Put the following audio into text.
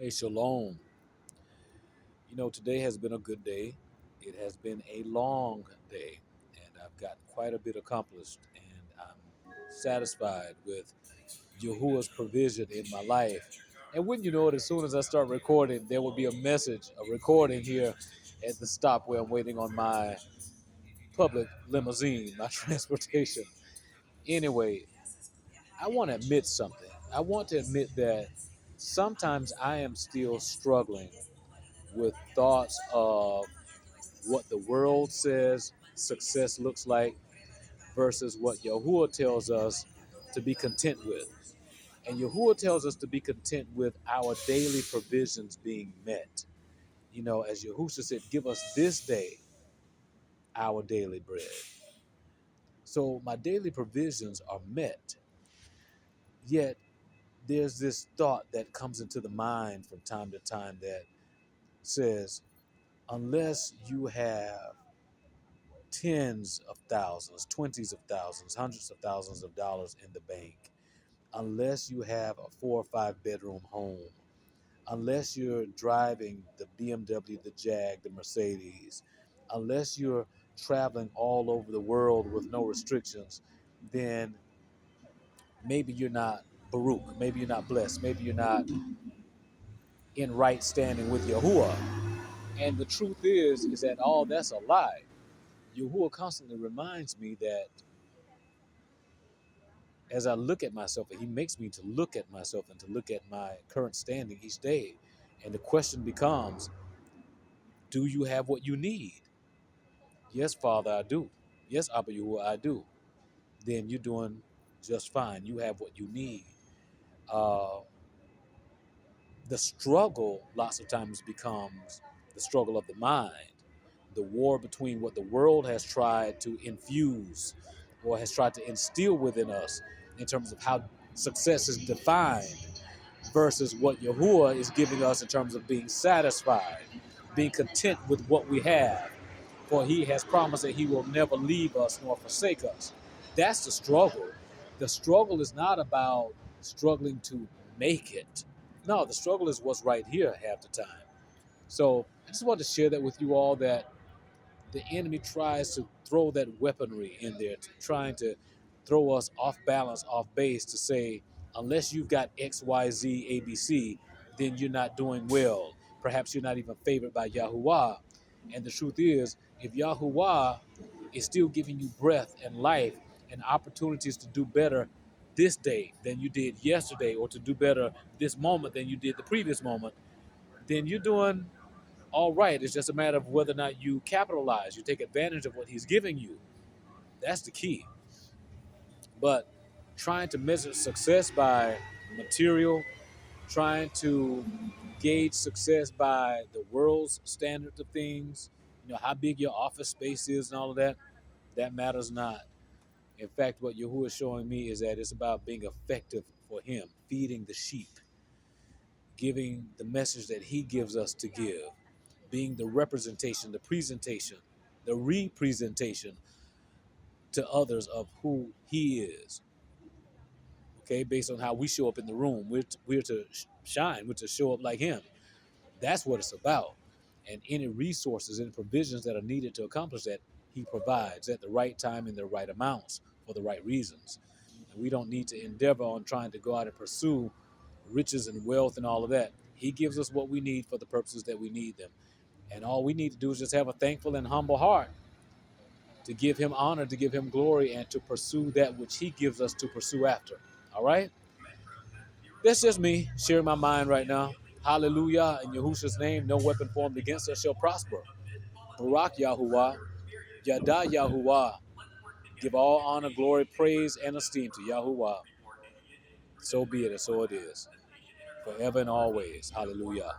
Hey, Shalom. Today has been a good day. It has been a long day, and I've gotten quite a bit accomplished, and I'm satisfied with Yahuwah's provision in my life. And wouldn't you know it, as soon as I start recording, there will be a message, a recording here at the stop where I'm waiting on my public limousine, my transportation. Anyway, I want to admit something. I want to admit that sometimes I am still struggling with thoughts of what the world says success looks like versus what Yahuwah tells us to be content with. And Yahuwah tells us to be content with our daily provisions being met. As Yahushua said, give us this day our daily bread. So my daily provisions are met. Yet there's this thought that comes into the mind from time to time that says, unless you have tens of thousands, twenties of thousands, hundreds of thousands of dollars in the bank, unless you have a 4 or 5 bedroom home, unless you're driving the BMW, the Jag, the Mercedes, unless you're traveling all over the world with no restrictions, then maybe you're not Baruch, maybe you're not blessed, maybe you're not in right standing with Yahuwah. And the truth is that all that's a lie. Yahuwah constantly reminds me that as I look at myself, and he makes me to look at myself and to look at my current standing each day. And the question becomes, do you have what you need? Yes, Father, I do. Yes, Abba Yahuwah, I do. Then you're doing just fine. You have what you need. Uh, the struggle lots of times becomes the struggle of the mind, the war between what the world has tried to infuse or has tried to instill within us in terms of how success is defined versus what Yahuwah is giving us in terms of being satisfied, being content with what we have. For he has promised that he will never leave us nor forsake us. That's the struggle. The struggle is not about struggling to make it. No, the struggle is what's right here half the time. So I just wanted to share that with you all, that the enemy tries to throw that weaponry in there, trying to throw us off balance, off base, to say, unless you've got X, Y, Z, ABC, then you're not doing well. Perhaps you're not even favored by Yahuwah. And the truth is, if Yahuwah is still giving you breath and life and opportunities to do better this day than you did yesterday, or to do better this moment than you did the previous moment, then you're doing all right. It's just a matter of whether or not you capitalize, you take advantage of what he's giving you. That's the key. But trying to measure success by material, trying to gauge success by the world's standard of things, how big your office space is and all of that, that matters not. In fact, what Yahuwah is showing me is that it's about being effective for him, feeding the sheep, giving the message that he gives us to give, being the representation, the presentation, the representation to others of who he is. Okay, based on how we show up in the room, we're to shine, we're to show up like him. That's what it's about. And any resources and provisions that are needed to accomplish that, he provides at the right time in the right amounts for the right reasons. And we don't need to endeavor on trying to go out and pursue riches and wealth and all of that. He gives us what we need for the purposes that we need them. And all we need to do is just have a thankful and humble heart to give him honor, to give him glory, and to pursue that which he gives us to pursue after. All right? That's just me sharing my mind right now. Hallelujah. In Yahushua's name, no weapon formed against us shall prosper. Barak Yahuwah, Yada Yahuwah. Give all honor, glory, praise, and esteem to Yahuwah. So be it, and so it is. Forever and always. Hallelujah.